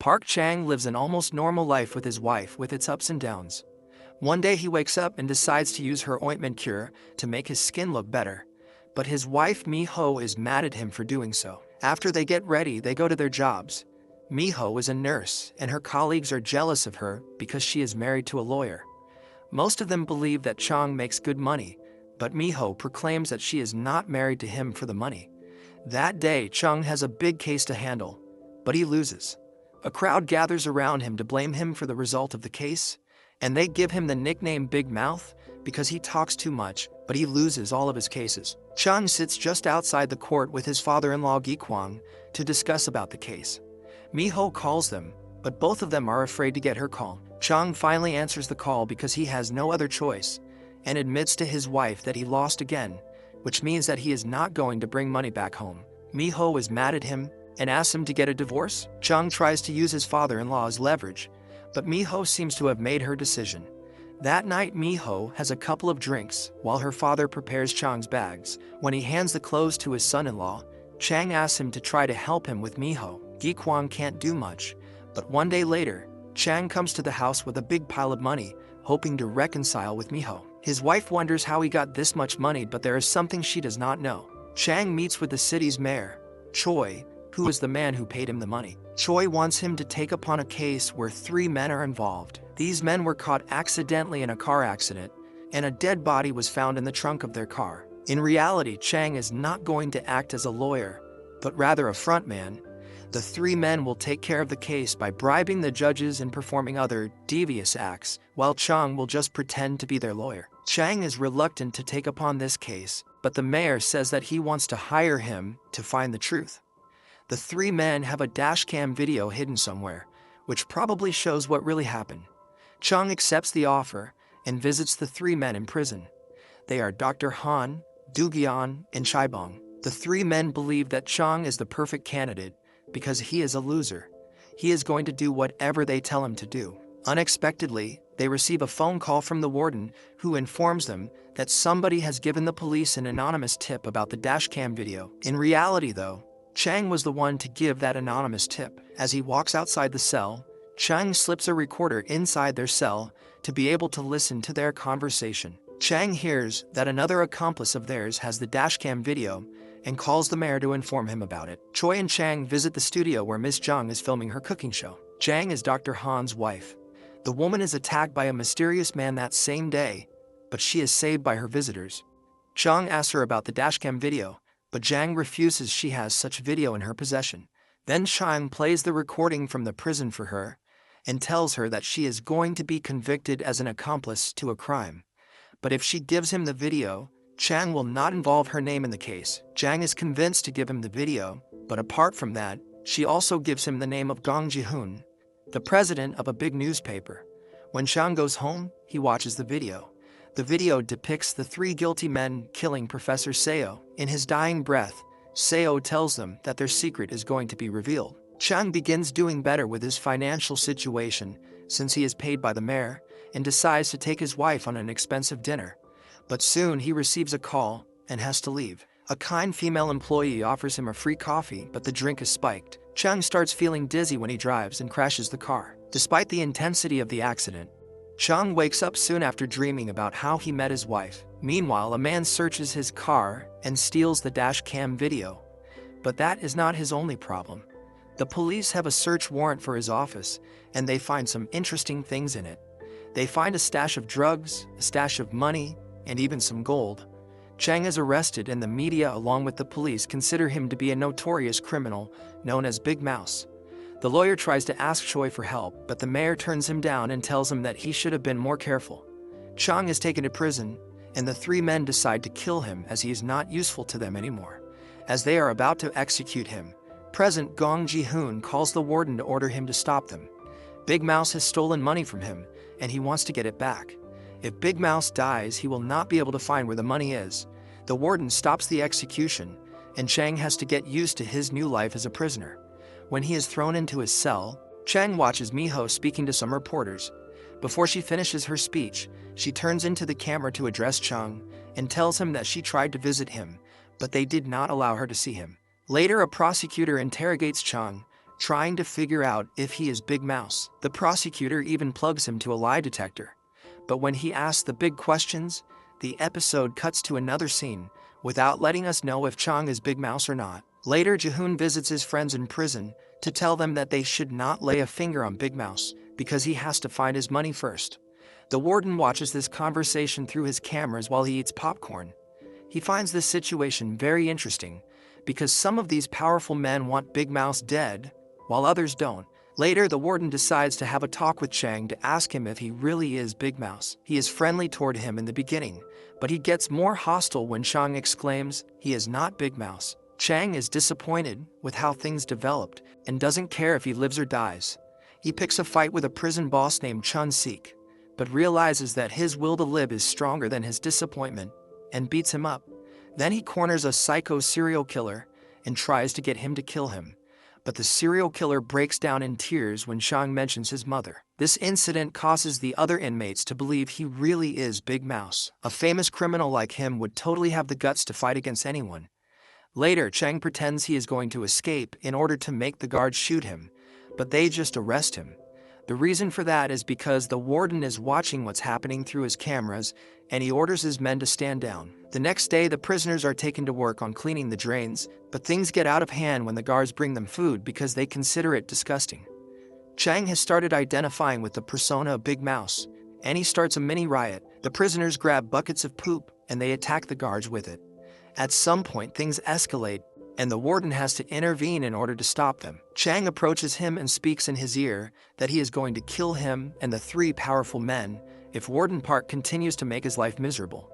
Park Chang lives an almost normal life with his wife with its ups and downs. One day he wakes up and decides to use her ointment cure to make his skin look better. But his wife Mi-ho is mad at him for doing so. After they get ready, they go to their jobs. Mi-ho is a nurse and her colleagues are jealous of her because she is married to a lawyer. Most of them believe that Chang makes good money, but Mi-ho proclaims that she is not married to him for the money. That day, Chang has a big case to handle, but he loses. A crowd gathers around him to blame him for the result of the case, and they give him the nickname Big Mouth because he talks too much, but he loses all of his cases. Chang sits just outside the court with his father-in-law Gi Kwang to discuss about the case. Mi-ho calls them, but both of them are afraid to get her call. Chang finally answers the call because he has no other choice and admits to his wife that he lost again, which means that he is not going to bring money back home. Mi-ho is mad at him and asks him to get a divorce. Chang tries to use his father-in-law as leverage, but Mi-ho seems to have made her decision. That night, Mi-ho has a couple of drinks while her father prepares Chang's bags. When he hands the clothes to his son-in-law, Chang asks him to try to help him with Mi-ho. Gi Kwang can't do much, but one day later, Chang comes to the house with a big pile of money, hoping to reconcile with Mi-ho. His wife wonders how he got this much money, but there is something she does not know. Chang meets with the city's mayor, Choi, who is the man who paid him the money. Choi wants him to take upon a case where 3 men are involved. These men were caught accidentally in a car accident, and a dead body was found in the trunk of their car. In reality, Chang is not going to act as a lawyer, but rather a frontman. The 3 men will take care of the case by bribing the judges and performing other devious acts, while Chang will just pretend to be their lawyer. Chang is reluctant to take upon this case, but the mayor says that he wants to hire him to find the truth. The 3 men have a dashcam video hidden somewhere, which probably shows what really happened. Chang accepts the offer and visits the 3 men in prison. They are Dr. Han, Du-gyeon, and Chaibong. The 3 men believe that Chang is the perfect candidate because he is a loser. He is going to do whatever they tell him to do. Unexpectedly, they receive a phone call from the warden who informs them that somebody has given the police an anonymous tip about the dashcam video. In reality, though, Chang was the one to give that anonymous tip. As he walks outside the cell, Chang slips a recorder inside their cell to be able to listen to their conversation. Chang hears that another accomplice of theirs has the dashcam video and calls the mayor to inform him about it. Choi and Chang visit the studio where Miss Jung is filming her cooking show. Chang is Dr. Han's wife. The woman is attacked by a mysterious man that same day, but she is saved by her visitors. Chang asks her about the dashcam video, but Chang refuses she has such video in her possession. Then Chang plays the recording from the prison for her and tells her that she is going to be convicted as an accomplice to a crime. But if she gives him the video, Chang will not involve her name in the case. Chang is convinced to give him the video, but apart from that, she also gives him the name of Gong Ji-hoon, the president of a big newspaper. When Chang goes home, he watches the video. The video depicts the 3 guilty men killing Professor Seo. In his dying breath, Seo tells them that their secret is going to be revealed. Chang begins doing better with his financial situation since he is paid by the mayor and decides to take his wife on an expensive dinner. But soon he receives a call and has to leave. A kind female employee offers him a free coffee, but the drink is spiked. Chang starts feeling dizzy when he drives and crashes the car. Despite the intensity of the accident, Chang wakes up soon after dreaming about how he met his wife. Meanwhile, a man searches his car and steals the dash cam video. But that is not his only problem. The police have a search warrant for his office, and they find some interesting things in it. They find a stash of drugs, a stash of money, and even some gold. Chang is arrested, and the media along with the police consider him to be a notorious criminal known as Big Mouse. The lawyer tries to ask Choi for help, but the mayor turns him down and tells him that he should have been more careful. Chang is taken to prison, and the 3 men decide to kill him as he is not useful to them anymore. As they are about to execute him, President Gong Ji-hoon calls the warden to order him to stop them. Big Mouse has stolen money from him, and he wants to get it back. If Big Mouse dies, he will not be able to find where the money is. The warden stops the execution, and Chang has to get used to his new life as a prisoner. When he is thrown into his cell, Chang watches Mi-ho speaking to some reporters. Before she finishes her speech, she turns into the camera to address Chang and tells him that she tried to visit him, but they did not allow her to see him. Later, a prosecutor interrogates Chang, trying to figure out if he is Big Mouse. The prosecutor even plugs him to a lie detector. But when he asks the big questions, the episode cuts to another scene, without letting us know if Chang is Big Mouse or not. Later, Jihoon visits his friends in prison to tell them that they should not lay a finger on Big Mouse, because he has to find his money first. The warden watches this conversation through his cameras while he eats popcorn. He finds this situation very interesting, because some of these powerful men want Big Mouse dead, while others don't. Later, the warden decides to have a talk with Chang to ask him if he really is Big Mouse. He is friendly toward him in the beginning, but he gets more hostile when Chang exclaims he is not Big Mouse. Chang is disappointed with how things developed and doesn't care if he lives or dies. He picks a fight with a prison boss named Chun-sik, but realizes that his will to live is stronger than his disappointment and beats him up. Then he corners a psycho serial killer and tries to get him to kill him. But the serial killer breaks down in tears when Chang mentions his mother. This incident causes the other inmates to believe he really is Big Mouse. A famous criminal like him would totally have the guts to fight against anyone. Later, Chang pretends he is going to escape in order to make the guards shoot him, but they just arrest him. The reason for that is because the warden is watching what's happening through his cameras, and he orders his men to stand down. The next day, the prisoners are taken to work on cleaning the drains, but things get out of hand when the guards bring them food because they consider it disgusting. Chang has started identifying with the persona of Big Mouse, and he starts a mini riot. The prisoners grab buckets of poop, and they attack the guards with it. At some point, things escalate, and the warden has to intervene in order to stop them. Chang approaches him and speaks in his ear that he is going to kill him and the three powerful men if Warden Park continues to make his life miserable.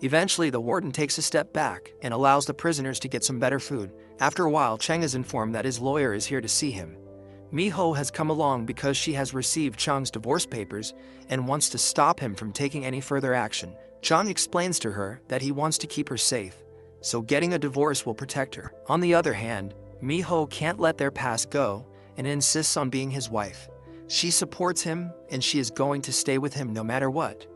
Eventually, the warden takes a step back and allows the prisoners to get some better food. After a while, Chang is informed that his lawyer is here to see him. Mi-ho has come along because she has received Chang's divorce papers and wants to stop him from taking any further action. Chang explains to her that he wants to keep her safe, so getting a divorce will protect her. On the other hand, Mi-ho can't let their past go and insists on being his wife. She supports him, and she is going to stay with him no matter what.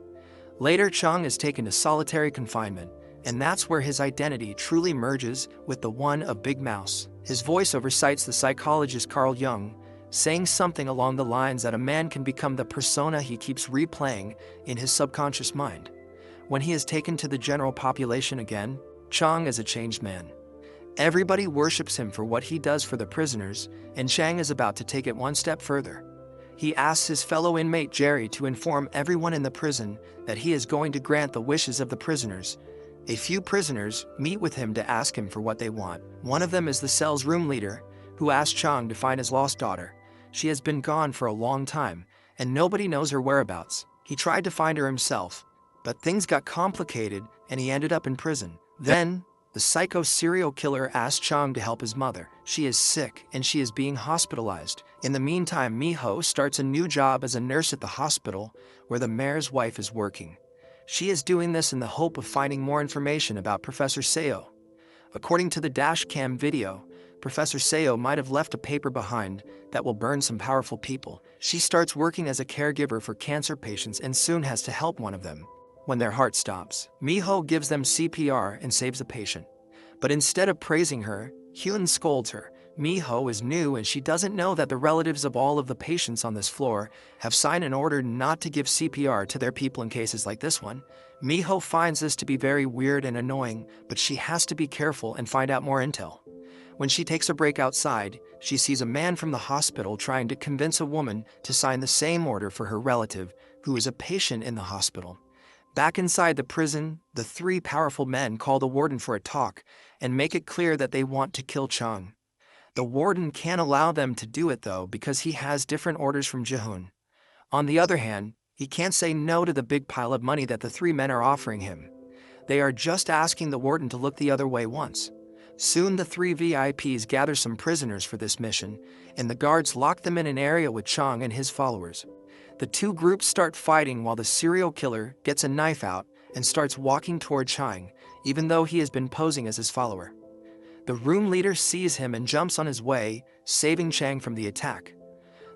Later, Chang is taken to solitary confinement, and that's where his identity truly merges with the one of Big Mouse. His voiceover cites the psychologist Carl Jung, saying something along the lines that a man can become the persona he keeps replaying in his subconscious mind. When he is taken to the general population again, Chang is a changed man. Everybody worships him for what he does for the prisoners, and Chang is about to take it one step further. He asks his fellow inmate Jerry to inform everyone in the prison that he is going to grant the wishes of the prisoners. A few prisoners meet with him to ask him for what they want. One of them is the cell's room leader, who asks Chang to find his lost daughter. She has been gone for a long time, and nobody knows her whereabouts. He tried to find her himself, but things got complicated and he ended up in prison. Then, the psycho serial killer asks Chang to help his mother. She is sick and she is being hospitalized. In the meantime, Mi-ho starts a new job as a nurse at the hospital where the mayor's wife is working. She is doing this in the hope of finding more information about Professor Seo. According to the dashcam video, Professor Seo might have left a paper behind that will burn some powerful people. She starts working as a caregiver for cancer patients and soon has to help one of them when their heart stops. Mi-ho gives them CPR and saves a patient. But instead of praising her, Hyun scolds her. Mi-ho is new and she doesn't know that the relatives of all of the patients on this floor have signed an order not to give CPR to their people in cases like this one. Mi-ho finds this to be very weird and annoying, but she has to be careful and find out more intel. When she takes a break outside, she sees a man from the hospital trying to convince a woman to sign the same order for her relative, who is a patient in the hospital. Back inside the prison, the three powerful men call the warden for a talk and make it clear that they want to kill Chang. The warden can't allow them to do it though because he has different orders from Jihoon. On the other hand, he can't say no to the big pile of money that the three men are offering him. They are just asking the warden to look the other way once. Soon the three VIPs gather some prisoners for this mission, and the guards lock them in an area with Chang and his followers. The two groups start fighting while the serial killer gets a knife out and starts walking toward Chang, even though he has been posing as his follower. The room leader sees him and jumps on his way, saving Chang from the attack.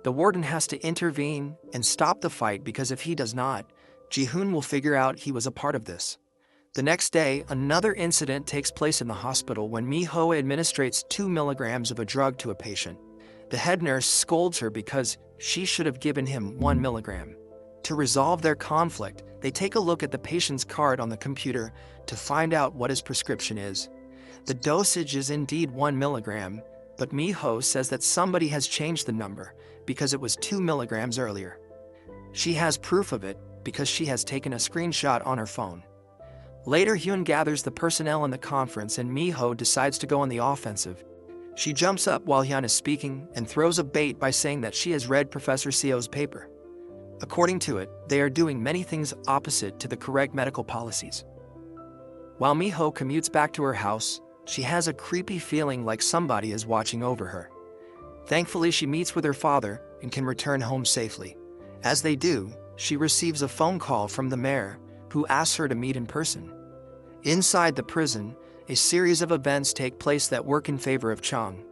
The warden has to intervene and stop the fight because if he does not, Jihoon will figure out he was a part of this. The next day, another incident takes place in the hospital when Mi-ho administrates 2 milligrams of a drug to a patient. The head nurse scolds her because she should have given him 1 milligram. To resolve their conflict, they take a look at the patient's card on the computer to find out what his prescription is. The dosage is indeed 1 milligram, but Miho says that somebody has changed the number because it was 2 milligrams earlier. She has proof of it because she has taken a screenshot on her phone. Later, Hyun gathers the personnel in the conference and Miho decides to go on the offensive. She jumps up while Hyun is speaking and throws a bait by saying that she has read Professor Seo's paper. According to it, they are doing many things opposite to the correct medical policies. While Miho commutes back to her house, she has a creepy feeling like somebody is watching over her. Thankfully, she meets with her father and can return home safely. As they do, she receives a phone call from the mayor, who asks her to meet in person. Inside the prison, a series of events take place that work in favor of Chang.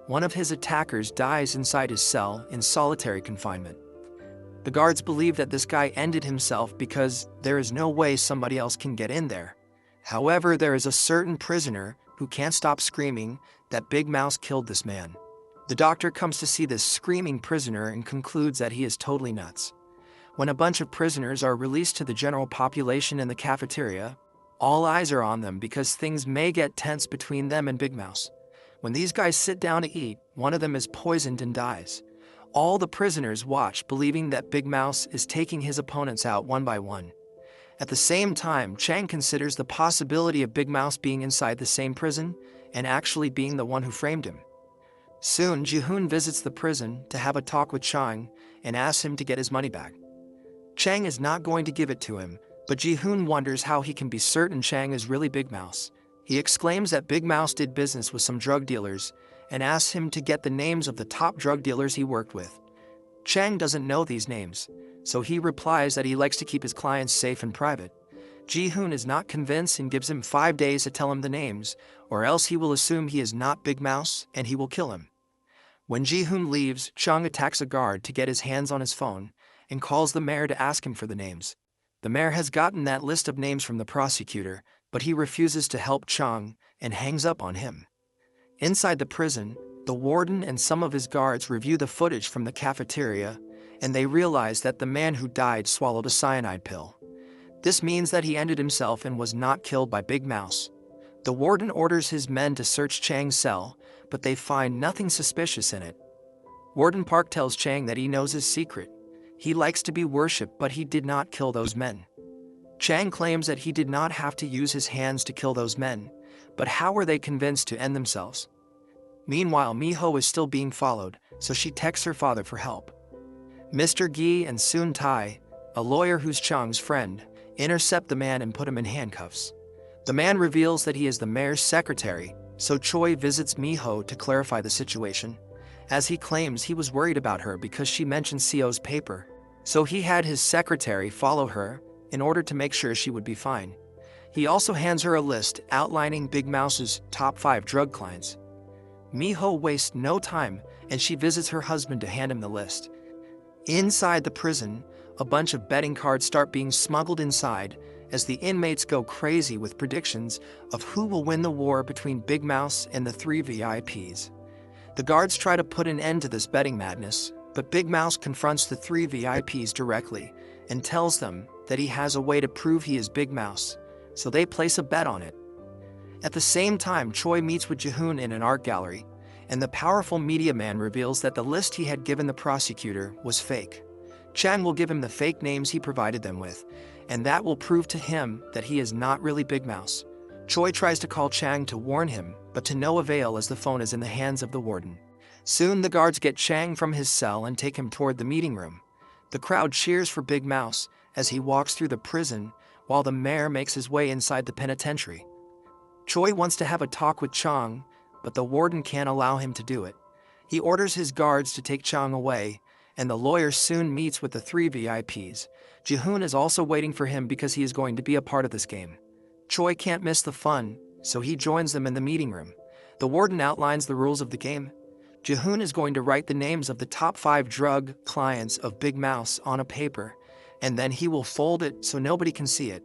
One of his attackers dies inside his cell in solitary confinement. The guards believe that this guy ended himself because there is no way somebody else can get in there. However, there is a certain prisoner who can't stop screaming that Big Mouse killed this man. The doctor comes to see this screaming prisoner and concludes that he is totally nuts. When a bunch of prisoners are released to the general population in the cafeteria, all eyes are on them because things may get tense between them and Big Mouse. When these guys sit down to eat, one of them is poisoned and dies. All the prisoners watch, believing that Big Mouse is taking his opponents out one by one. At the same time, Chang considers the possibility of Big Mouse being inside the same prison and actually being the one who framed him. Soon, Ji-hoon visits the prison to have a talk with Chang and asks him to get his money back. Chang is not going to give it to him, but Ji-hoon wonders how he can be certain Chang is really Big Mouse. He exclaims that Big Mouse did business with some drug dealers and asks him to get the names of the top drug dealers he worked with. Chang doesn't know these names, so he replies that he likes to keep his clients safe and private. Ji-hoon is not convinced and gives him 5 days to tell him the names, or else he will assume he is not Big Mouse and he will kill him. When Ji-hoon leaves, Chang attacks a guard to get his hands on his phone and calls the mayor to ask him for the names. The mayor has gotten that list of names from the prosecutor, but he refuses to help Chang and hangs up on him. Inside the prison, the warden and some of his guards review the footage from the cafeteria, and they realize that the man who died swallowed a cyanide pill. This means that he ended himself and was not killed by Big Mouse. The warden orders his men to search Chang's cell, but they find nothing suspicious in it. Warden Park tells Chang that he knows his secret. He likes to be worshipped, but he did not kill those men. Chang claims that he did not have to use his hands to kill those men, but how were they convinced to end themselves? Meanwhile, Miho is still being followed, so she texts her father for help. Mr. Gi and Soon Tai, a lawyer who's Chang's friend, intercept the man and put him in handcuffs. The man reveals that he is the mayor's secretary, so Choi visits Miho to clarify the situation, as he claims he was worried about her because she mentioned Seo's paper, so he had his secretary follow her in order to make sure she would be fine. He also hands her a list outlining Big Mouse's top 5 drug clients. Miho wastes no time and she visits her husband to hand him the list. Inside the prison, a bunch of betting cards start being smuggled inside as the inmates go crazy with predictions of who will win the war between Big Mouse and the 3 VIPs. The guards try to put an end to this betting madness, but Big Mouse confronts the 3 VIPs directly and tells them that he has a way to prove he is Big Mouse, so they place a bet on it. At the same time, Choi meets with Ji-hoon in an art gallery, and the powerful media man reveals that the list he had given the prosecutor was fake. Chang will give him the fake names he provided them with, and that will prove to him that he is not really Big Mouse. Choi tries to call Chang to warn him, but to no avail as the phone is in the hands of the warden. Soon the guards get Chang from his cell and take him toward the meeting room. The crowd cheers for Big Mouse as he walks through the prison while the mayor makes his way inside the penitentiary. Choi wants to have a talk with Chang, but the warden can't allow him to do it. He orders his guards to take Chang away, and the lawyer soon meets with the 3 VIPs. Ji-hoon is also waiting for him because he is going to be a part of this game. Choi can't miss the fun, so he joins them in the meeting room. The warden outlines the rules of the game. Ji-hoon is going to write the names of the top 5 drug clients of Big Mouse on a paper, and then he will fold it so nobody can see it.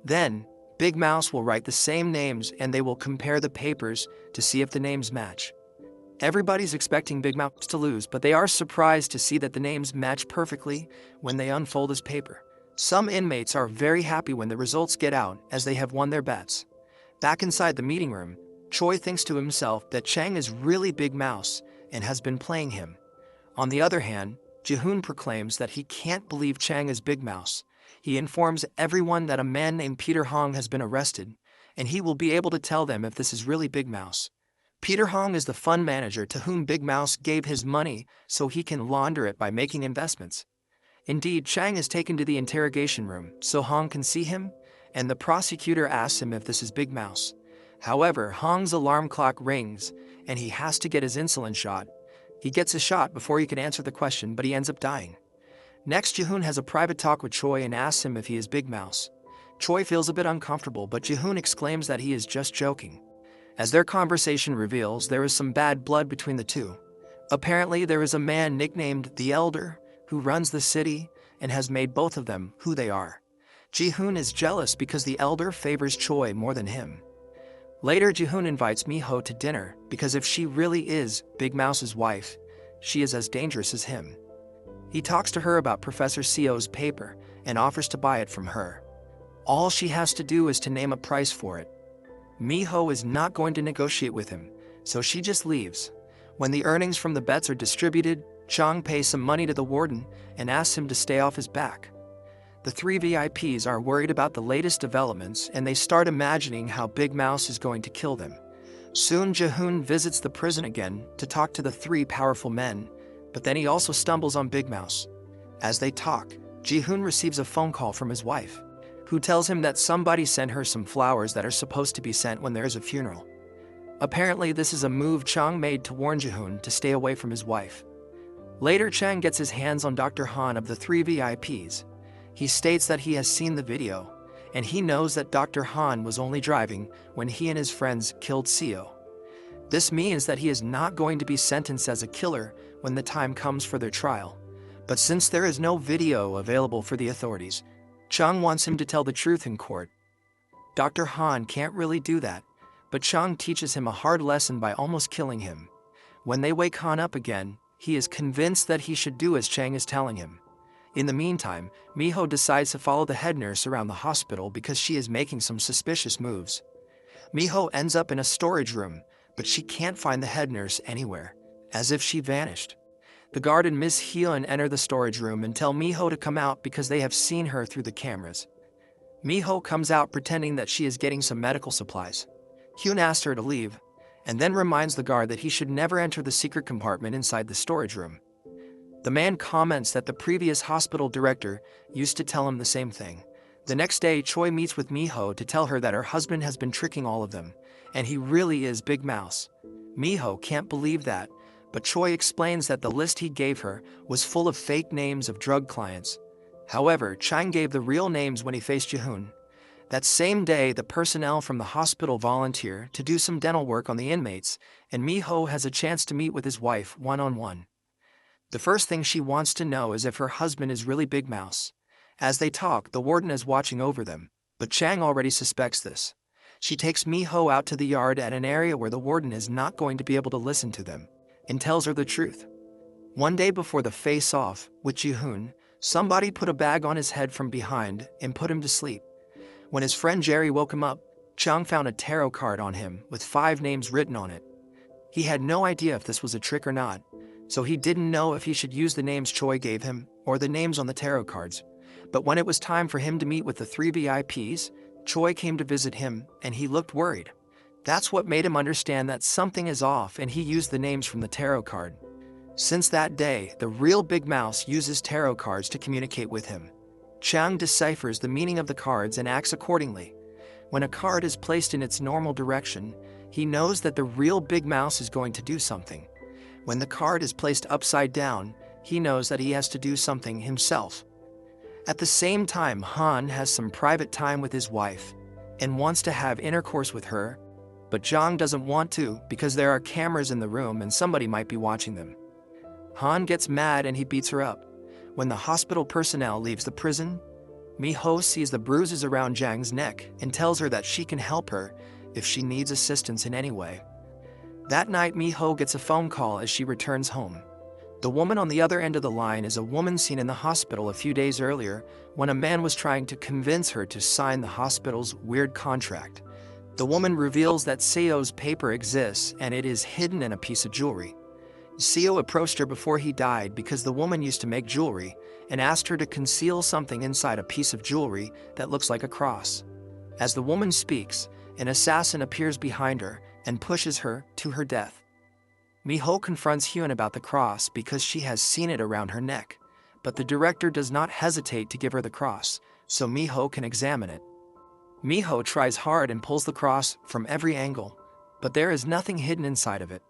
Then, Big Mouse will write the same names and they will compare the papers to see if the names match. Everybody's expecting Big Mouse to lose, but they are surprised to see that the names match perfectly when they unfold his paper. Some inmates are very happy when the results get out, as they have won their bets. Back inside the meeting room, Choi thinks to himself that Chang is really Big Mouse and has been playing him. On the other hand, Ji-hoon proclaims that he can't believe Chang is Big Mouse. He informs everyone that a man named Peter Hong has been arrested, and he will be able to tell them if this is really Big Mouse. Peter Hong is the fund manager to whom Big Mouse gave his money so he can launder it by making investments. Indeed, Chang is taken to the interrogation room so Hong can see him, and the prosecutor asks him if this is Big Mouse. However, Hong's alarm clock rings, and he has to get his insulin shot. He gets a shot before he can answer the question, but he ends up dying. Next, Ji-hoon has a private talk with Choi and asks him if he is Big Mouse. Choi feels a bit uncomfortable, but Ji-hoon exclaims that he is just joking. As their conversation reveals, there is some bad blood between the two. Apparently, there is a man nicknamed the Elder who runs the city and has made both of them who they are. Ji-hoon is jealous because the Elder favors Choi more than him. Later, Ji-hoon invites Mi-ho to dinner because if she really is Big Mouse's wife, she is as dangerous as him. He talks to her about Professor Seo's paper and offers to buy it from her. All she has to do is to name a price for it. Mi-ho is not going to negotiate with him, so she just leaves. When the earnings from the bets are distributed, Chang pays some money to the warden and asks him to stay off his back. The three VIPs are worried about the latest developments and they start imagining how Big Mouse is going to kill them. Soon Ji-hoon visits the prison again to talk to the three powerful men, but then he also stumbles on Big Mouse. As they talk, Ji-hoon receives a phone call from his wife, who tells him that somebody sent her some flowers that are supposed to be sent when there is a funeral. Apparently, this is a move Chang made to warn Ji-hoon to stay away from his wife. Later, Chang gets his hands on Dr. Han of the three VIPs. He states that he has seen the video, and he knows that Dr. Han was only driving when he and his friends killed Seo. This means that he is not going to be sentenced as a killer when the time comes for their trial. But since there is no video available for the authorities, Chang wants him to tell the truth in court. Dr. Han can't really do that, but Chang teaches him a hard lesson by almost killing him. When they wake Han up again, he is convinced that he should do as Chang is telling him. In the meantime, Mi-ho decides to follow the head nurse around the hospital because she is making some suspicious moves. Mi-ho ends up in a storage room, but she can't find the head nurse anywhere, as if she vanished. The guard and Miss Hyun enter the storage room and tell Mi-ho to come out because they have seen her through the cameras. Mi-ho comes out pretending that she is getting some medical supplies. Hyun asks her to leave, and then reminds the guard that he should never enter the secret compartment inside the storage room. The man comments that the previous hospital director used to tell him the same thing. The next day, Choi meets with Mi-ho to tell her that her husband has been tricking all of them, and he really is Big Mouse. Mi-ho can't believe that, but Choi explains that the list he gave her was full of fake names of drug clients. However, Chang gave the real names when he faced Ji-hoon. That same day, the personnel from the hospital volunteer to do some dental work on the inmates, and Mi-ho has a chance to meet with his wife one-on-one. The first thing she wants to know is if her husband is really Big Mouse. As they talk, the warden is watching over them, but Chang already suspects this. She takes Mi-ho out to the yard at an area where the warden is not going to be able to listen to them, and tells her the truth. One day before the face-off with Ji-hoon, somebody put a bag on his head from behind and put him to sleep. When his friend Jerry woke him up, Chang found a tarot card on him with 5 names written on it. He had no idea if this was a trick or not, so he didn't know if he should use the names Choi gave him or the names on the tarot cards. But when it was time for him to meet with the 3 VIPs, Choi came to visit him and he looked worried. That's what made him understand that something is off, and he used the names from the tarot card. Since that day, the real Big Mouse uses tarot cards to communicate with him. Chang deciphers the meaning of the cards and acts accordingly. When a card is placed in its normal direction, he knows that the real Big Mouse is going to do something. When the card is placed upside down, he knows that he has to do something himself. At the same time, Han has some private time with his wife and wants to have intercourse with her, but Jang doesn't want to because there are cameras in the room and somebody might be watching them. Han gets mad and he beats her up. When the hospital personnel leaves the prison, Mi-ho sees the bruises around Jang's neck and tells her that she can help her if she needs assistance in any way. That night, Mi-ho gets a phone call as she returns home. The woman on the other end of the line is a woman seen in the hospital a few days earlier when a man was trying to convince her to sign the hospital's weird contract. The woman reveals that Seo's paper exists and it is hidden in a piece of jewelry. Seo approached her before he died because the woman used to make jewelry and asked her to conceal something inside a piece of jewelry that looks like a cross. As the woman speaks, an assassin appears behind her and pushes her to her death. Mi-ho confronts Hyun about the cross because she has seen it around her neck, but the director does not hesitate to give her the cross, so Mi-ho can examine it. Mi-ho tries hard and pulls the cross from every angle, but there is nothing hidden inside of it.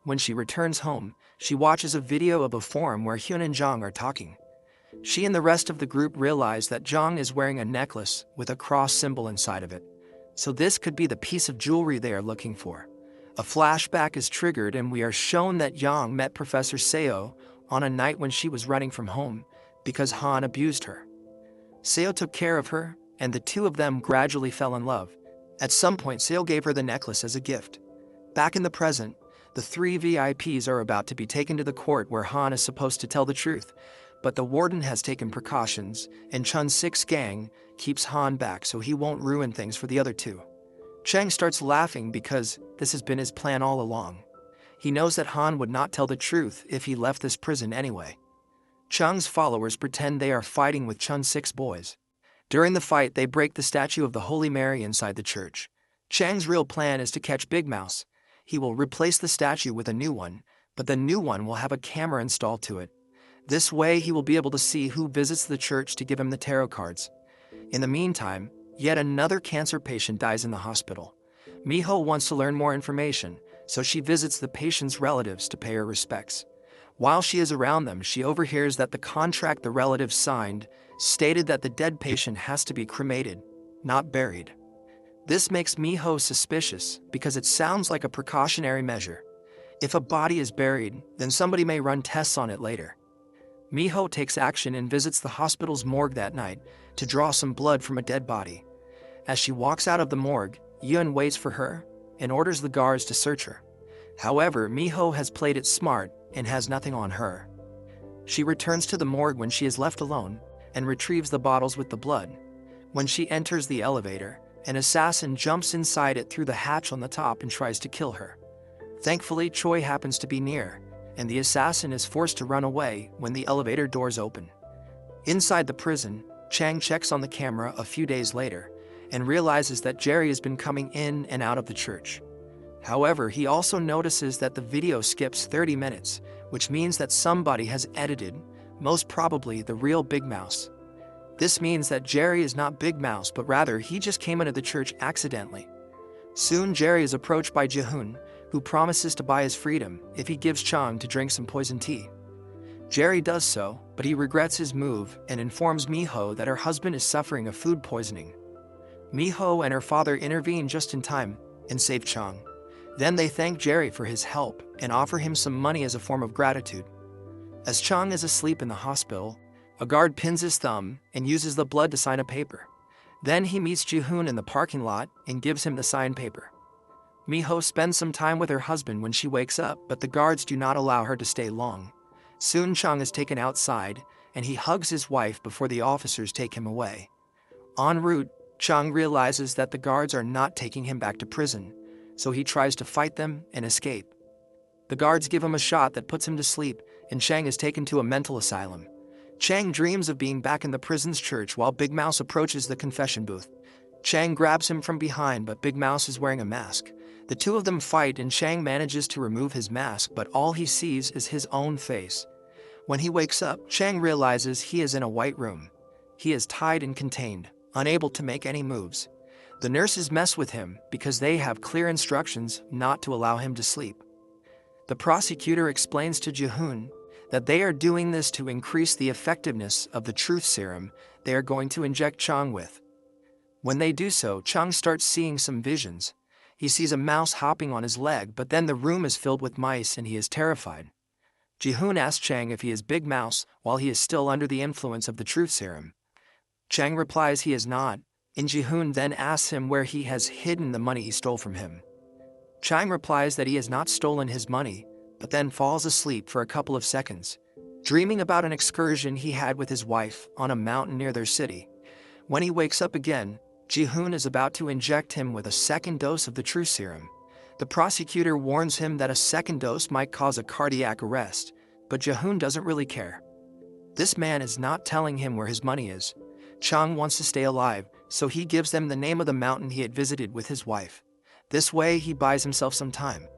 When she returns home, she watches a video of a forum where Hyun and Jong are talking. She and the rest of the group realize that Jong is wearing a necklace with a cross symbol inside of it, so this could be the piece of jewelry they are looking for. A flashback is triggered and we are shown that Jong met Professor Seo on a night when she was running from home because Han abused her. Seo took care of her, and the two of them gradually fell in love. At some point, Seo gave her the necklace as a gift. Back in the present, the three VIPs are about to be taken to the court where Han is supposed to tell the truth, but the warden has taken precautions, and Chun's 6 gang keeps Han back so he won't ruin things for the other two. Chang starts laughing because this has been his plan all along. He knows that Han would not tell the truth if he left this prison anyway. Chung's followers pretend they are fighting with Chun's 6 boys. During the fight, they break the statue of the Holy Mary inside the church. Chang's real plan is to catch Big Mouse. He will replace the statue with a new one, but the new one will have a camera installed to it. This way he will be able to see who visits the church to give him the tarot cards. In the meantime, yet another cancer patient dies in the hospital. Mi-ho wants to learn more information, so she visits the patient's relatives to pay her respects. While she is around them, she overhears that the contract the relatives signed stated that the dead patient has to be cremated, not buried. This makes Mi-ho suspicious because it sounds like a precautionary measure. If a body is buried, then somebody may run tests on it later. Mi-ho takes action and visits the hospital's morgue that night to draw some blood from a dead body. As she walks out of the morgue, Yun waits for her and orders the guards to search her. However, Mi-ho has played it smart and has nothing on her. She returns to the morgue when she is left alone and retrieves the bottles with the blood. When she enters the elevator, an assassin jumps inside it through the hatch on the top and tries to kill her. Thankfully, Choi happens to be near, and the assassin is forced to run away when the elevator doors open. Inside the prison, Chang checks on the camera a few days later and realizes that Jerry has been coming in and out of the church. However, he also notices that the video skips 30 minutes, which means that somebody has edited, most probably the real Big Mouse. This means that Jerry is not Big Mouse, but rather he just came into the church accidentally. Soon Jerry is approached by Jaehoon, who promises to buy his freedom if he gives Chang to drink some poison tea. Jerry does so, but he regrets his move and informs Mi-ho that her husband is suffering of food poisoning. Mi-ho and her father intervene just in time and save Chang. Then they thank Jerry for his help and offer him some money as a form of gratitude. As Chang is asleep in the hospital, a guard pins his thumb and uses the blood to sign a paper. Then he meets Jaehoon in the parking lot and gives him the signed paper. Mi-ho spends some time with her husband when she wakes up, but the guards do not allow her to stay long. Soon Chang is taken outside, and he hugs his wife before the officers take him away. En route, Chang realizes that the guards are not taking him back to prison, so he tries to fight them and escape. The guards give him a shot that puts him to sleep, and Chang is taken to a mental asylum. Chang dreams of being back in the prison's church while Big Mouse approaches the confession booth. Chang grabs him from behind, but Big Mouse is wearing a mask. The two of them fight and Chang manages to remove his mask, but all he sees is his own face. When he wakes up, Chang realizes he is in a white room. He is tied and contained, unable to make any moves. The nurses mess with him because they have clear instructions not to allow him to sleep. The prosecutor explains to Jaehoon that they are doing this to increase the effectiveness of the truth serum they are going to inject Chang with. When they do so, Chang starts seeing some visions. He sees a mouse hopping on his leg, but then the room is filled with mice and he is terrified. Jaehoon asks Chang if he is Big Mouse while he is still under the influence of the truth serum. Chang replies he is not, and Jaehoon then asks him where he has hidden the money he stole from him. Chang replies that he has not stolen his money, but then falls asleep for a couple of seconds, dreaming about an excursion he had with his wife on a mountain near their city. When he wakes up again, Ji-hoon is about to inject him with a second dose of the truth serum. The prosecutor warns him that a second dose might cause a cardiac arrest, but Ji-hoon doesn't really care. This man is not telling him where his money is. Chang wants to stay alive, so he gives them the name of the mountain he had visited with his wife. This way he buys himself some time.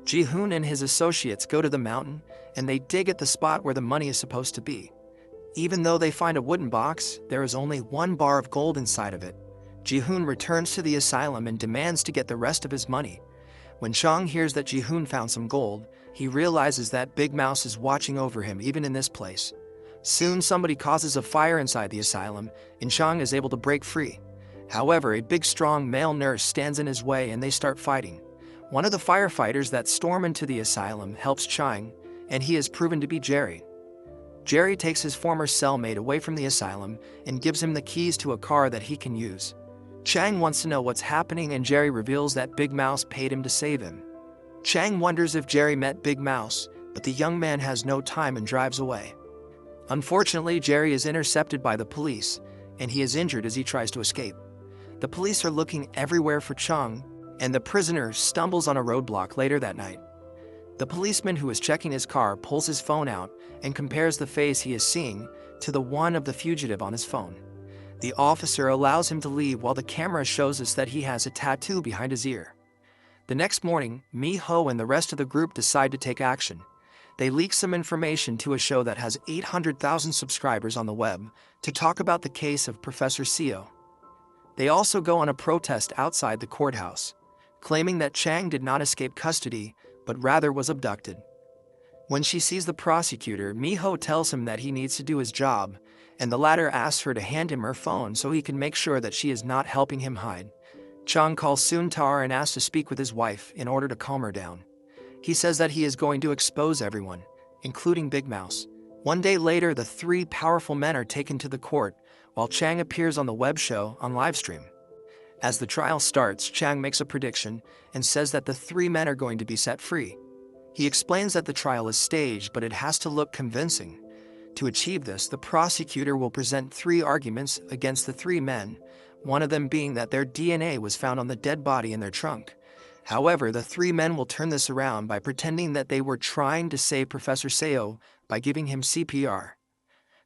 Ji-hoon and his associates go to the mountain, and they dig at the spot where the money is supposed to be. Even though they find a wooden box, there is only 1 bar of gold inside of it. Ji-hoon returns to the asylum and demands to get the rest of his money. When Chang hears that Ji-hoon found some gold, he realizes that Big Mouse is watching over him even in this place. Soon somebody causes a fire inside the asylum, and Chang is able to break free. However, a big strong male nurse stands in his way and they start fighting. One of the firefighters that storm into the asylum helps Chang, and he is proven to be Jerry. Jerry takes his former cellmate away from the asylum and gives him the keys to a car that he can use. Chang wants to know what's happening, and Jerry reveals that Big Mouse paid him to save him. Chang wonders if Jerry met Big Mouse, but the young man has no time and drives away. Unfortunately, Jerry is intercepted by the police, and he is injured as he tries to escape. The police are looking everywhere for Chang, and the prisoner stumbles on a roadblock later that night. The policeman who is checking his car pulls his phone out and compares the face he is seeing to the one of the fugitive on his phone. The officer allows him to leave while the camera shows us that he has a tattoo behind his ear. The next morning, Mi-ho and the rest of the group decide to take action. They leak some information to a show that has 800,000 subscribers on the web to talk about the case of Professor Seo. They also go on a protest outside the courthouse, claiming that Chang did not escape custody, but rather was abducted. When she sees the prosecutor, Mi-ho tells him that he needs to do his job, and the latter asks her to hand him her phone so he can make sure that she is not helping him hide. Chang calls Soon-tar and asks to speak with his wife in order to calm her down. He says that he is going to expose everyone, including Big Mouse. One day later, the 3 powerful men are taken to the court, while Chang appears on the web show on livestream. As the trial starts, Chang makes a prediction and says that the 3 men are going to be set free. He explains that the trial is staged, but it has to look convincing. To achieve this, the prosecutor will present 3 arguments against the 3 men, one of them being that their DNA was found on the dead body in their trunk. However, the 3 men will turn this around by pretending that they were trying to save Professor Seo by giving him CPR.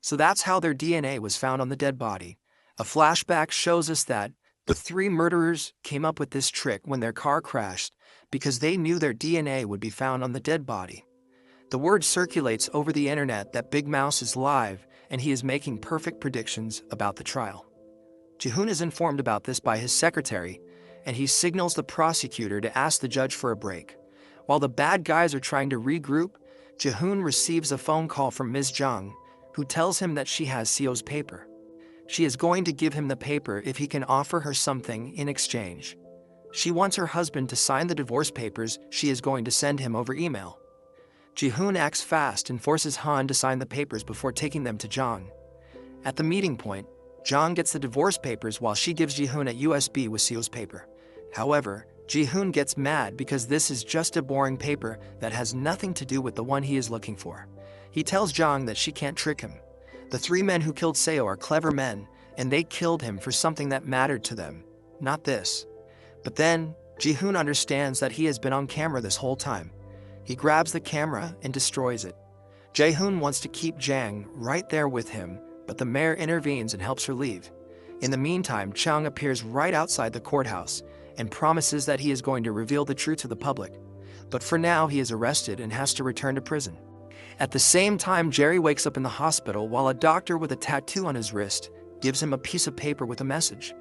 So that's how their DNA was found on the dead body. A flashback shows us that the 3 murderers came up with this trick when their car crashed because they knew their DNA would be found on the dead body. The word circulates over the internet that Big Mouse is live and he is making perfect predictions about the trial. Ji-hoon is informed about this by his secretary, and he signals the prosecutor to ask the judge for a break. While the bad guys are trying to regroup, Ji-hoon receives a phone call from Ms. Jung, who tells him that she has Seo's paper. She is going to give him the paper if he can offer her something in exchange. She wants her husband to sign the divorce papers she is going to send him over email. Ji-hoon acts fast and forces Han to sign the papers before taking them to Jong. At the meeting point, Jong gets the divorce papers while she gives Ji-hoon a USB with Seo's paper. However, Ji-hoon gets mad because this is just a boring paper that has nothing to do with the one he is looking for. He tells Jong that she can't trick him. The 3 men who killed Seo are clever men, and they killed him for something that mattered to them, not this. But then, Ji-hoon understands that he has been on camera this whole time. He grabs the camera and destroys it. Jae-hoon wants to keep Jang right there with him, but the mayor intervenes and helps her leave. In the meantime, Chang appears right outside the courthouse and promises that he is going to reveal the truth to the public. But for now, he is arrested and has to return to prison. At the same time, Jerry wakes up in the hospital while a doctor with a tattoo on his wrist gives him a piece of paper with a message.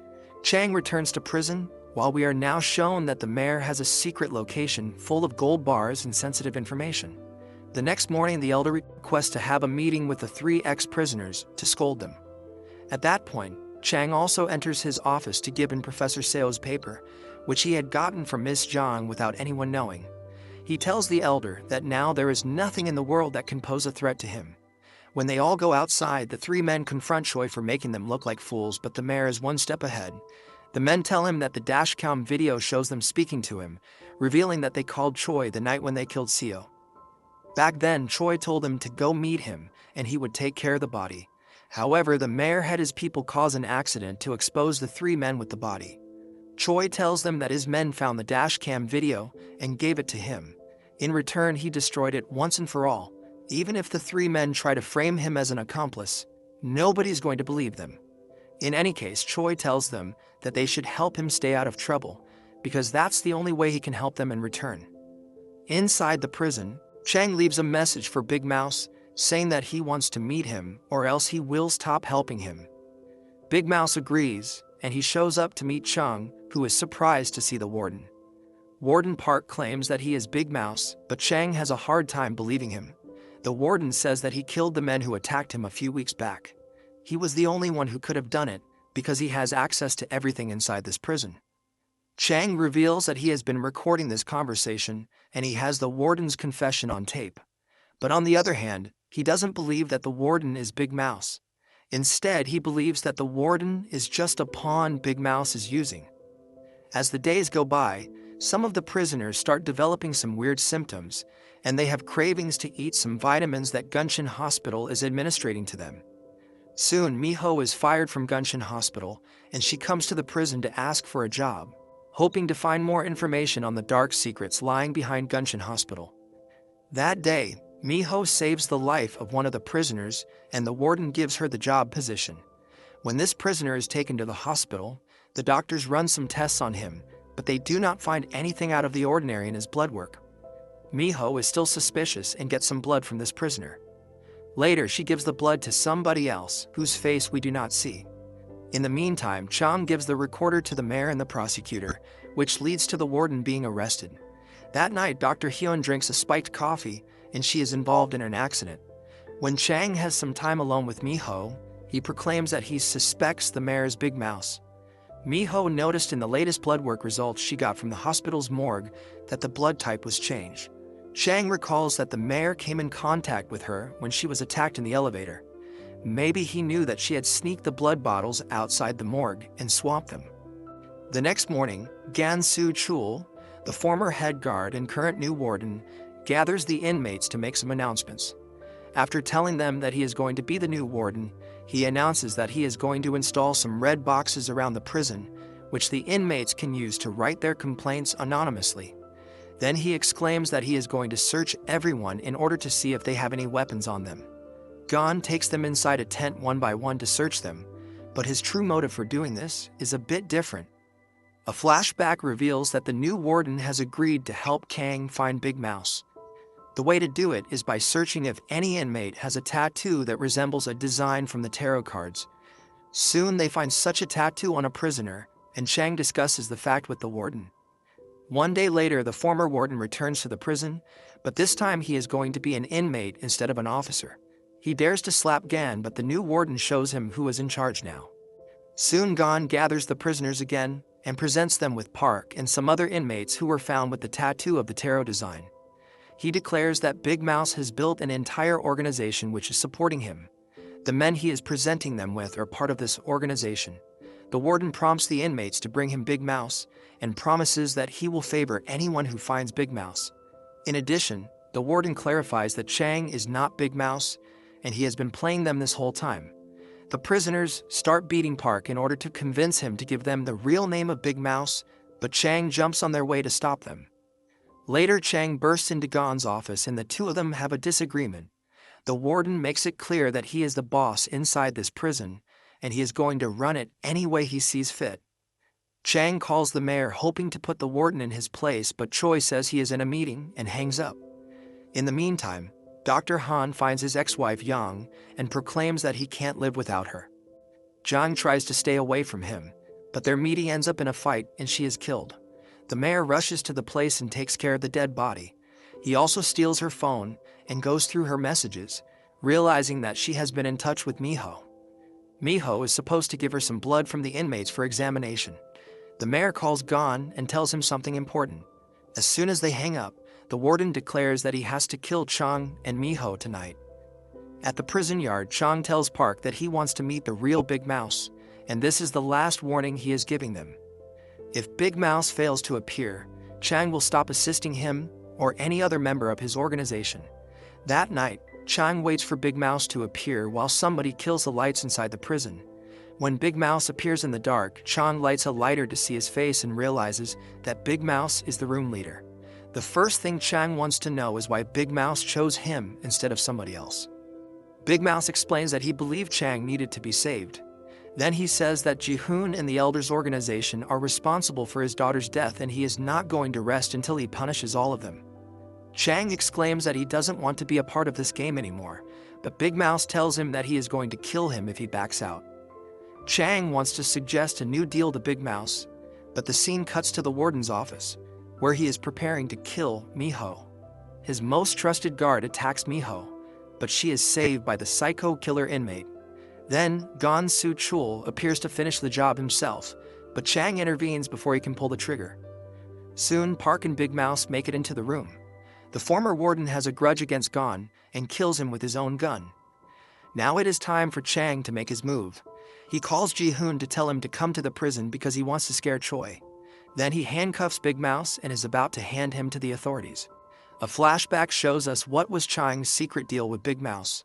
Chang returns to prison, while we are now shown that the mayor has a secret location full of gold bars and sensitive information. The next morning, the elder requests to have a meeting with the 3 ex-prisoners to scold them. At that point, Chang also enters his office to give in Professor Seo's paper, which he had gotten from Miss Jong without anyone knowing. He tells the elder that now there is nothing in the world that can pose a threat to him. When they all go outside, the 3 men confront Choi for making them look like fools, but the mayor is one step ahead. The men tell him that the dashcam video shows them speaking to him, revealing that they called Choi the night when they killed Seo. Back then, Choi told him to go meet him and he would take care of the body. However, the mayor had his people cause an accident to expose the 3 men with the body. Choi tells them that his men found the dashcam video and gave it to him. In return, he destroyed it once and for all. Even if the 3 men try to frame him as an accomplice, nobody's going to believe them. In any case, Choi tells them that they should help him stay out of trouble, because that's the only way he can help them in return. Inside the prison, Chang leaves a message for Big Mouse, saying that he wants to meet him or else he will stop helping him. Big Mouse agrees, and he shows up to meet Chung, who is surprised to see the warden. Warden Park claims that he is Big Mouse, but Chang has a hard time believing him. The warden says that he killed the men who attacked him a few weeks back. He was the only one who could have done it, because he has access to everything inside this prison. Chang reveals that he has been recording this conversation, and he has the warden's confession on tape. But on the other hand, he doesn't believe that the warden is Big Mouse. Instead, he believes that the warden is just a pawn Big Mouse is using. As the days go by, some of the prisoners start developing some weird symptoms, and they have cravings to eat some vitamins that Gunshin Hospital is administering to them. Soon, Miho is fired from Gunshin Hospital, and she comes to the prison to ask for a job, hoping to find more information on the dark secrets lying behind Gunshin Hospital. That day, Miho saves the life of one of the prisoners, and the warden gives her the job position. When this prisoner is taken to the hospital, the doctors run some tests on him, but they do not find anything out of the ordinary in his blood work. Miho is still suspicious and gets some blood from this prisoner. Later, she gives the blood to somebody else, whose face we do not see. In the meantime, Chang gives the recorder to the mayor and the prosecutor, which leads to the warden being arrested. That night, Dr. Hyun drinks a spiked coffee, and she is involved in an accident. When Chang has some time alone with Miho, he proclaims that he suspects the mayor's Big Mouse. Miho noticed in the latest blood work results she got from the hospital's morgue that the blood type was changed. Chang recalls that the mayor came in contact with her when she was attacked in the elevator. Maybe he knew that she had sneaked the blood bottles outside the morgue and swapped them. The next morning, Gan Soo-chul, the former head guard and current new warden, gathers the inmates to make some announcements. After telling them that he is going to be the new warden, he announces that he is going to install some red boxes around the prison, which the inmates can use to write their complaints anonymously. Then he exclaims that he is going to search everyone in order to see if they have any weapons on them. Gon takes them inside a tent one by one to search them, but his true motive for doing this is a bit different. A flashback reveals that the new warden has agreed to help Kang find Big Mouse. The way to do it is by searching if any inmate has a tattoo that resembles a design from the tarot cards. Soon they find such a tattoo on a prisoner, and Chang discusses the fact with the warden. One day later, the former warden returns to the prison, but this time he is going to be an inmate instead of an officer. He dares to slap Gan, but the new warden shows him who is in charge now. Soon Gan gathers the prisoners again and presents them with Park and some other inmates who were found with the tattoo of the tarot design. He declares that Big Mouse has built an entire organization which is supporting him. The men he is presenting them with are part of this organization. The warden prompts the inmates to bring him Big Mouse and promises that he will favor anyone who finds Big Mouse. In addition, the warden clarifies that Chang is not Big Mouse, and he has been playing them this whole time. The prisoners start beating Park in order to convince him to give them the real name of Big Mouse, but Chang jumps on their way to stop them. Later, Chang bursts into Gon's office and the two of them have a disagreement. The warden makes it clear that he is the boss inside this prison, and he is going to run it any way he sees fit. Chang calls the mayor hoping to put the warden in his place, but Choi says he is in a meeting and hangs up. In the meantime, Dr. Han finds his ex-wife Yang and proclaims that he can't live without her. Zhang tries to stay away from him, but their meeting ends up in a fight and she is killed. The mayor rushes to the place and takes care of the dead body. He also steals her phone and goes through her messages, realizing that she has been in touch with Miho. Miho is supposed to give her some blood from the inmates for examination. The mayor calls Gon and tells him something important. As soon as they hang up, the warden declares that he has to kill Chang and Miho tonight. At the prison yard, Chang tells Park that he wants to meet the real Big Mouse, and this is the last warning he is giving them. If Big Mouse fails to appear, Chang will stop assisting him or any other member of his organization. That night, Chang waits for Big Mouse to appear while somebody kills the lights inside the prison. When Big Mouse appears in the dark, Chang lights a lighter to see his face and realizes that Big Mouse is the room leader. The first thing Chang wants to know is why Big Mouse chose him instead of somebody else. Big Mouse explains that he believed Chang needed to be saved. Then he says that Ji-hoon and the Elders organization are responsible for his daughter's death and he is not going to rest until he punishes all of them. Chang exclaims that he doesn't want to be a part of this game anymore, but Big Mouse tells him that he is going to kill him if he backs out. Chang wants to suggest a new deal to Big Mouse, but the scene cuts to the warden's office, where he is preparing to kill Miho. His most trusted guard attacks Miho, but she is saved by the psycho killer Inmate. Then, Gon Soo-chul appears to finish the job himself, but Chang intervenes before he can pull the trigger. Soon, Park and Big Mouse make it into the room. The former warden has a grudge against Gon and kills him with his own gun. Now it is time for Chang to make his move. He calls Ji-hoon to tell him to come to the prison because he wants to scare Choi. Then he handcuffs Big Mouse and is about to hand him to the authorities. A flashback shows us what was Chang's secret deal with Big Mouse.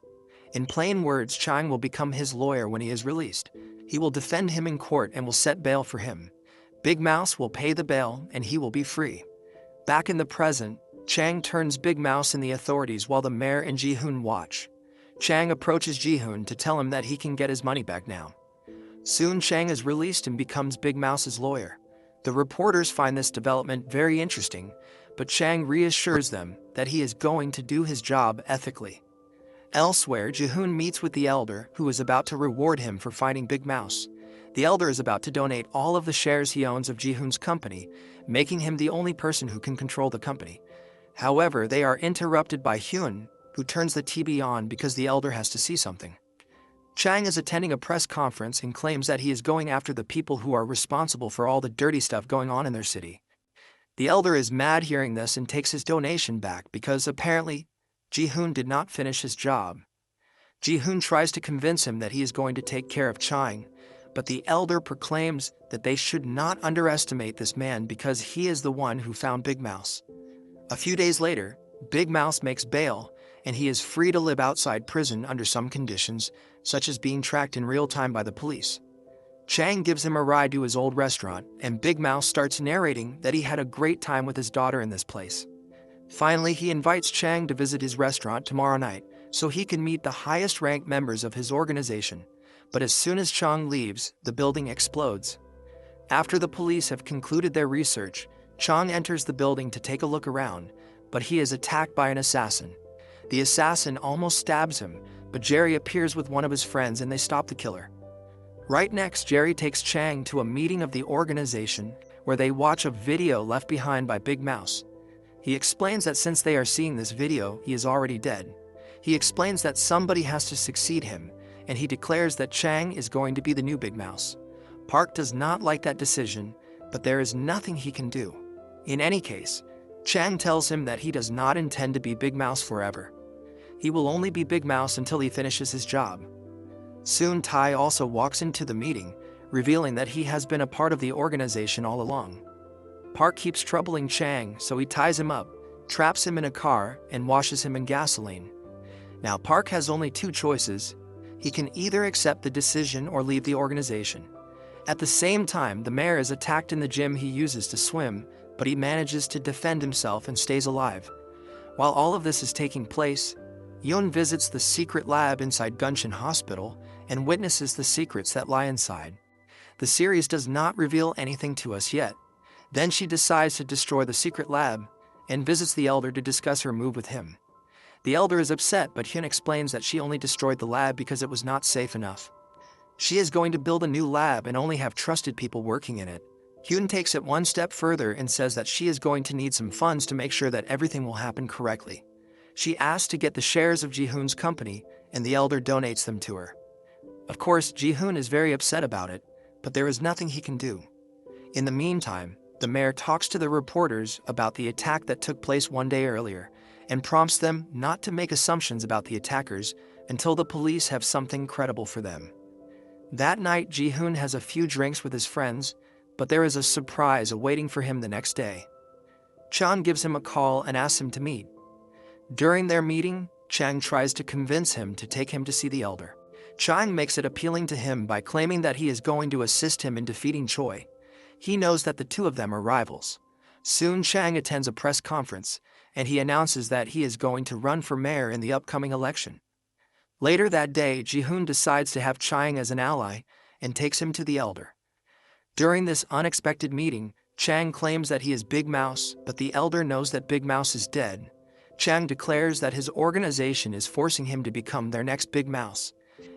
In plain words, Chang will become his lawyer when he is released. He will defend him in court and will set bail for him. Big Mouse will pay the bail and he will be free. Back in the present, Chang turns Big Mouse in the authorities while the mayor and Ji-hoon watch. Chang approaches Ji-hoon to tell him that he can get his money back now. Soon Chang is released and becomes Big Mouse's lawyer. The reporters find this development very interesting, but Chang reassures them that he is going to do his job ethically. Elsewhere, Ji-hoon meets with the Elder, who is about to reward him for fighting Big Mouse. The Elder is about to donate all of the shares he owns of Ji-hoon's company, making him the only person who can control the company. However, they are interrupted by Hyun, who turns the TV on because the Elder has to see something. Chang is attending a press conference and claims that he is going after the people who are responsible for all the dirty stuff going on in their city. The Elder is mad hearing this and takes his donation back because apparently Ji-hoon did not finish his job. Ji-hoon tries to convince him that he is going to take care of Chang, but the Elder proclaims that they should not underestimate this man because he is the one who found Big Mouse. A few days later, Big Mouse makes bail, and he is free to live outside prison under some conditions, such as being tracked in real time by the police. Chang gives him a ride to his old restaurant, and Big Mouse starts narrating that he had a great time with his daughter in this place. Finally, he invites Chang to visit his restaurant tomorrow night so he can meet the highest-ranked members of his organization. But as soon as Chang leaves, the building explodes. After the police have concluded their research, Chang enters the building to take a look around, but he is attacked by an assassin. The assassin almost stabs him, but Jerry appears with one of his friends and they stop the killer. Right next, Jerry takes Chang to a meeting of the organization where they watch a video left behind by Big Mouse. He explains that since they are seeing this video, he is already dead. He explains that somebody has to succeed him, and he declares that Chang is going to be the new Big Mouse. Park does not like that decision, but there is nothing he can do. In any case, Chang tells him that he does not intend to be Big Mouse forever. He will only be Big Mouse until he finishes his job. Soon Tai also walks into the meeting, revealing that he has been a part of the organization all along. Park keeps troubling Chang, so he ties him up, traps him in a car, and washes him in gasoline. Now Park has only two choices. He can either accept the decision or leave the organization. At the same time, the mayor is attacked in the gym he uses to swim, but he manages to defend himself and stays alive. While all of this is taking place, Yoon visits the secret lab inside Gunshin Hospital and witnesses the secrets that lie inside. The series does not reveal anything to us yet. Then she decides to destroy the secret lab and visits the Elder to discuss her move with him. The Elder is upset, but Hyun explains that she only destroyed the lab because it was not safe enough. She is going to build a new lab and only have trusted people working in it. Hyun takes it one step further and says that she is going to need some funds to make sure that everything will happen correctly. She asks to get the shares of Ji-hoon's company, and the Elder donates them to her. Of course, Ji-hoon is very upset about it, but there is nothing he can do. In the meantime, the mayor talks to the reporters about the attack that took place one day earlier, and prompts them not to make assumptions about the attackers until the police have something credible for them. That night, Ji-hoon has a few drinks with his friends, But there is a surprise awaiting for him the next day. Chang gives him a call and asks him to meet. During their meeting, Chang tries to convince him to take him to see the elder. Chang makes it appealing to him by claiming that he is going to assist him in defeating Choi. He knows that the two of them are rivals. Soon Chang attends a press conference, and he announces that he is going to run for mayor in the upcoming election. Later that day, Ji-hoon decides to have Chang as an ally and takes him to the elder. During this unexpected meeting, Chang claims that he is Big Mouse, but the elder knows that Big Mouse is dead. Chang declares that his organization is forcing him to become their next Big Mouse.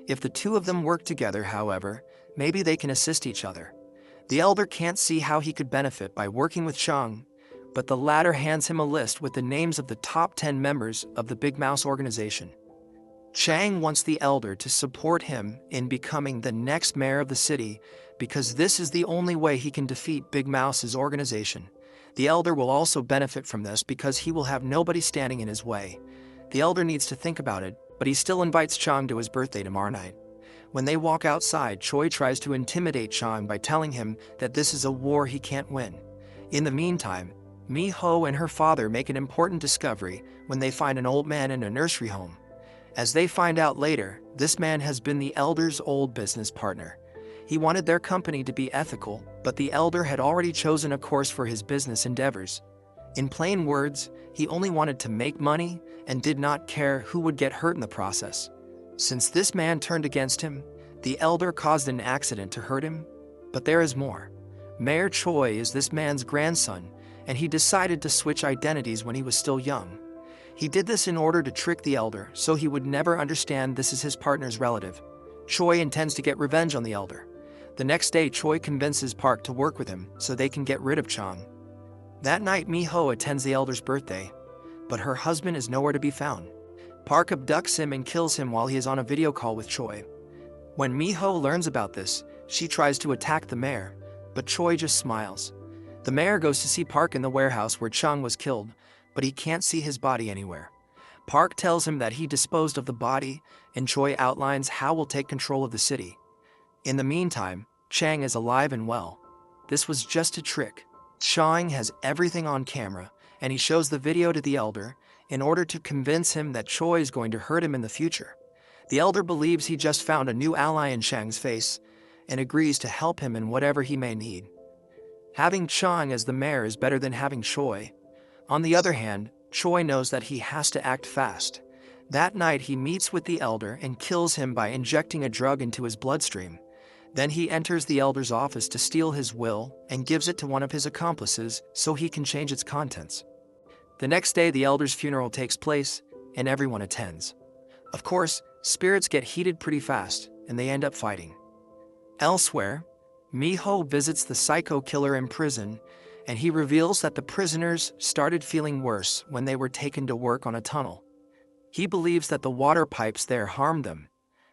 If the two of them work together, however, maybe they can assist each other. The elder can't see how he could benefit by working with Chang, but the latter hands him a list with the names of the top 10 members of the Big Mouse organization. Chang wants the elder to support him in becoming the next mayor of the city because this is the only way he can defeat Big Mouse's organization. The elder will also benefit from this because he will have nobody standing in his way. The elder needs to think about it, but he still invites Chang to his birthday tomorrow night. When they walk outside, Choi tries to intimidate Chang by telling him that this is a war he can't win. In the meantime, Mi-ho and her father make an important discovery when they find an old man in a nursery home. As they find out later, this man has been the elder's old business partner. He wanted their company to be ethical, but the elder had already chosen a course for his business endeavors. In plain words, he only wanted to make money and did not care who would get hurt in the process. Since this man turned against him, the elder caused an accident to hurt him. But there is more. Mayor Choi is this man's grandson, and he decided to switch identities when he was still young. He did this in order to trick the elder so he would never understand this is his partner's relative. Choi intends to get revenge on the elder. The next day, Choi convinces Park to work with him so they can get rid of Chang. That night, Mi-ho attends the elder's birthday, but her husband is nowhere to be found. Park abducts him and kills him while he is on a video call with Choi. When Mi-ho learns about this, she tries to attack the mayor, but Choi just smiles. The mayor goes to see Park in the warehouse where Chang was killed, but he can't see his body anywhere. Park tells him that he disposed of the body, and Choi outlines how we'll take control of the city. In the meantime, Chang is alive and well. This was just a trick. Chang has everything on camera, and he shows the video to the elder in order to convince him that Choi is going to hurt him in the future. The elder believes he just found a new ally in Chang's face and agrees to help him in whatever he may need. Having Chang as the mayor is better than having Choi. On the other hand, Choi knows that he has to act fast. That night he meets with the elder and kills him by injecting a drug into his bloodstream. Then he enters the elder's office to steal his will and gives it to one of his accomplices so he can change its contents. The next day the elder's funeral takes place and everyone attends. Of course, spirits get heated pretty fast and they end up fighting. Elsewhere, Mi-ho visits the psycho killer in prison and he reveals that the prisoners started feeling worse when they were taken to work on a tunnel. He believes that the water pipes there harmed them.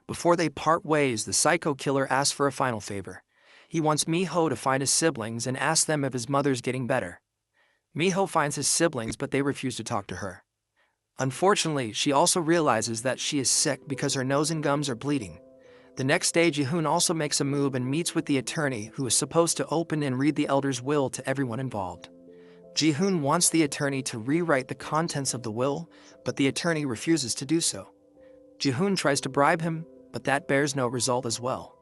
Before they part ways, the psycho killer asks for a final favor. He wants Mi-ho to find his siblings and ask them if his mother's getting better. Mi-ho finds his siblings, but they refuse to talk to her. Unfortunately, she also realizes that she is sick because her nose and gums are bleeding. The next day, Ji-hoon also makes a move and meets with the attorney who is supposed to open and read the elder's will to everyone involved. Ji-hoon wants the attorney to rewrite the contents of the will, but the attorney refuses to do so. Ji-hoon tries to bribe him, but that bears no result as well.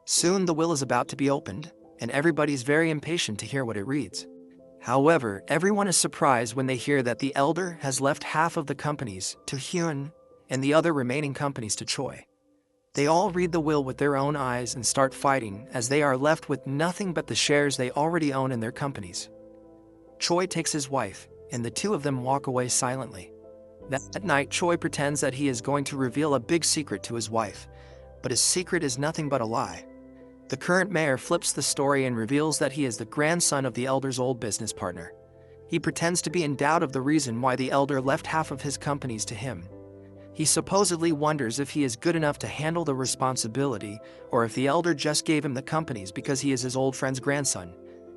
Soon the will is about to be opened, and everybody's very impatient to hear what it reads. However, everyone is surprised when they hear that the elder has left half of the companies to Hyun and the other remaining companies to Choi. They all read the will with their own eyes and start fighting as they are left with nothing but the shares they already own in their companies. Choi takes his wife, and the two of them walk away silently. That night, Choi pretends that he is going to reveal a big secret to his wife, but his secret is nothing but a lie. The current mayor flips the story and reveals that he is the grandson of the elder's old business partner. He pretends to be in doubt of the reason why the elder left half of his companies to him. He supposedly wonders if he is good enough to handle the responsibility or if the elder just gave him the companies because he is his old friend's grandson.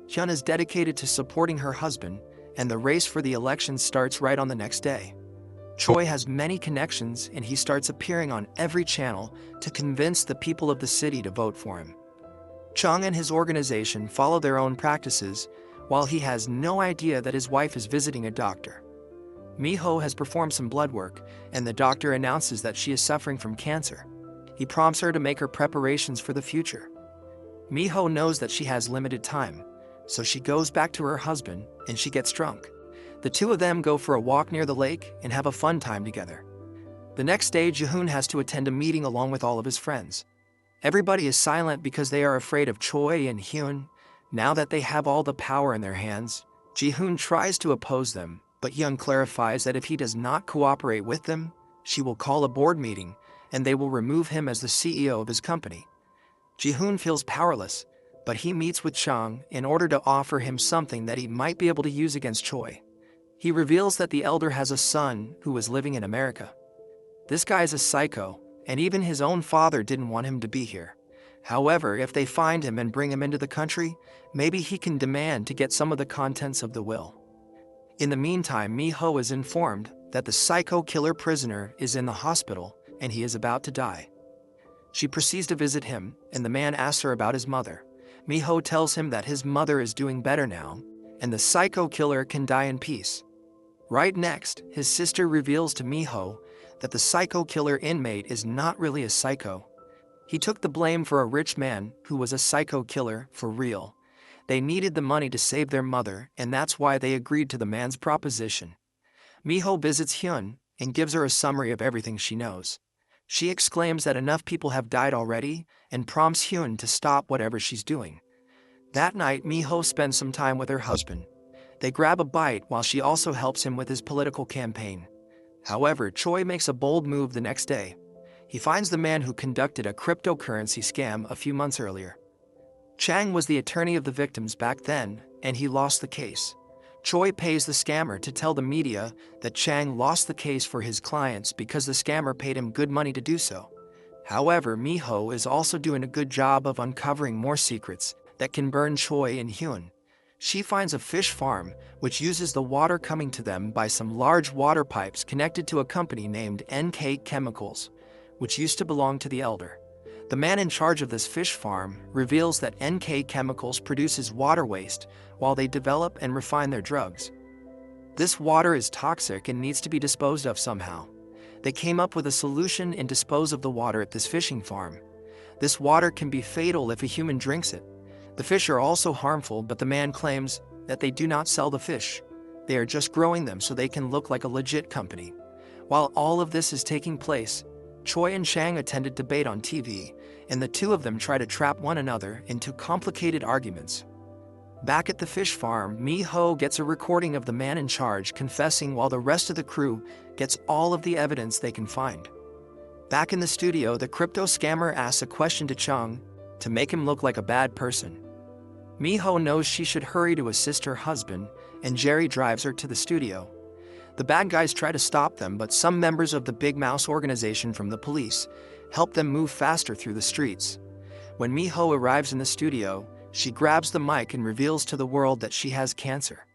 Hyun is dedicated to supporting her husband, and the race for the election starts right on the next day. Choi has many connections and he starts appearing on every channel to convince the people of the city to vote for him. Chung and his organization follow their own practices, while he has no idea that his wife is visiting a doctor. Miho has performed some blood work, and the doctor announces that she is suffering from cancer. He prompts her to make her preparations for the future. Miho knows that she has limited time, so she goes back to her husband and she gets drunk. The two of them go for a walk near the lake and have a fun time together. The next day, Jihoon has to attend a meeting along with all of his friends. Everybody is silent because they are afraid of Choi and Hyun. Now that they have all the power in their hands, Jihoon tries to oppose them, but Hyun clarifies that if he does not cooperate with them, she will call a board meeting and they will remove him as the CEO of his company. Jihoon feels powerless, but he meets with Chung in order to offer him something that he might be able to use against Choi. He reveals that the elder has a son who is living in America. This guy is a psycho, and even his own father didn't want him to be here. However, if they find him and bring him into the country, maybe he can demand to get some of the contents of the will. In the meantime, Miho is informed that the psycho killer prisoner is in the hospital and he is about to die. She proceeds to visit him, and the man asks her about his mother. Miho tells him that his mother is doing better now, and the psycho killer can die in peace. Right next, his sister reveals to Miho that the psycho killer inmate is not really a psycho. He took the blame for a rich man who was a psycho killer for real. They needed the money to save their mother, and that's why they agreed to the man's proposition. Miho visits Hyun and gives her a summary of everything she knows. She exclaims that enough people have died already and prompts Hyun to stop whatever she's doing. That night, Miho spends some time with her husband. They grab a bite while she also helps him with his political campaign. However, Choi makes a bold move the next day. He finds the man who conducted a cryptocurrency scam a few months earlier. Chang was the attorney of the victims back then, and he lost the case. Choi pays the scammer to tell the media that Chang lost the case for his clients because the scammer paid him good money to do so. However, Miho is also doing a good job of uncovering more secrets that can burn Choi and Hyun. She finds a fish farm which uses the water coming to them by some large water pipes connected to a company named NK Chemicals, which used to belong to the elder. The man in charge of this fish farm reveals that NK Chemicals produces water waste while they develop and refine their drugs. This water is toxic and needs to be disposed of somehow. They came up with a solution and dispose of the water at this fishing farm. This water can be fatal if a human drinks it. The fish are also harmful, but the man claims that they do not sell the fish. They are just growing them so they can look like a legit company. While all of this is taking place, Choi and Chang attended debate on TV, and the two of them try to trap one another into complicated arguments. Back at the fish farm, Miho gets a recording of the man in charge confessing while the rest of the crew gets all of the evidence they can find. Back in the studio, the crypto scammer asks a question to Chung to make him look like a bad person. Miho knows she should hurry to assist her husband, and Jerry drives her to the studio. The bad guys try to stop them, but some members of the Big Mouse organization from the police help them move faster through the streets. When Miho arrives in the studio, she grabs the mic and reveals to the world that she has cancer.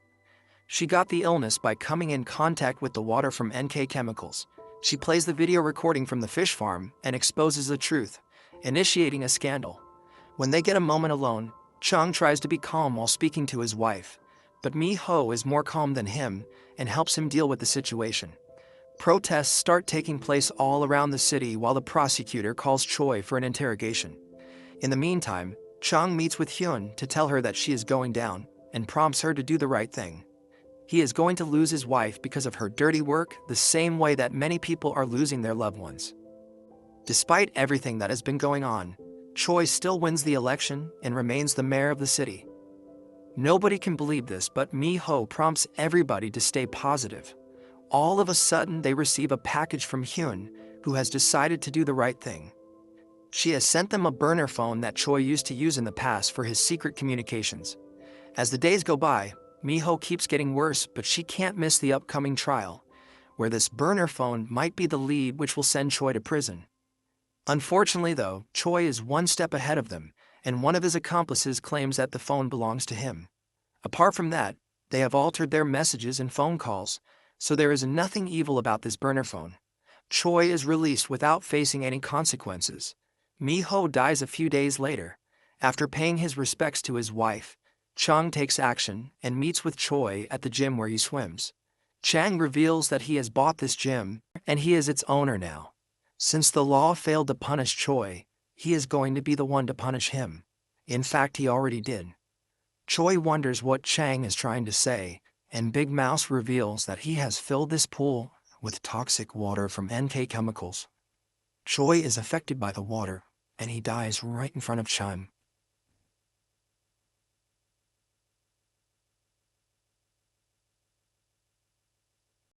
She got the illness by coming in contact with the water from NK Chemicals. She plays the video recording from the fish farm and exposes the truth, initiating a scandal. When they get a moment alone, Chung tries to be calm while speaking to his wife, but Miho is more calm than him and helps him deal with the situation. Protests start taking place all around the city while the prosecutor calls Choi for an interrogation. In the meantime, Chung meets with Hyun to tell her that she is going down and prompts her to do the right thing. He is going to lose his wife because of her dirty work, the same way that many people are losing their loved ones. Despite everything that has been going on, Choi still wins the election and remains the mayor of the city. Nobody can believe this, but Miho prompts everybody to stay positive. All of a sudden, they receive a package from Hyun, who has decided to do the right thing. She has sent them a burner phone that Choi used to use in the past for his secret communications. As the days go by, Miho keeps getting worse, but she can't miss the upcoming trial, where this burner phone might be the lead which will send Choi to prison. Unfortunately though, Choi is one step ahead of them, and one of his accomplices claims that the phone belongs to him. Apart from that, they have altered their messages and phone calls, so there is nothing evil about this burner phone. Choi is released without facing any consequences. Miho dies a few days later. After paying his respects to his wife, Chang takes action and meets with Choi at the gym where he swims. Chang reveals that he has bought this gym, and he is its owner now. Since the law failed to punish Choi, he is going to be the one to punish him. In fact, he already did. Choi wonders what Chang is trying to say, and Big Mouse reveals that he has filled this pool with toxic water from NK chemicals. Choi is affected by the water, and he dies right in front of Chang.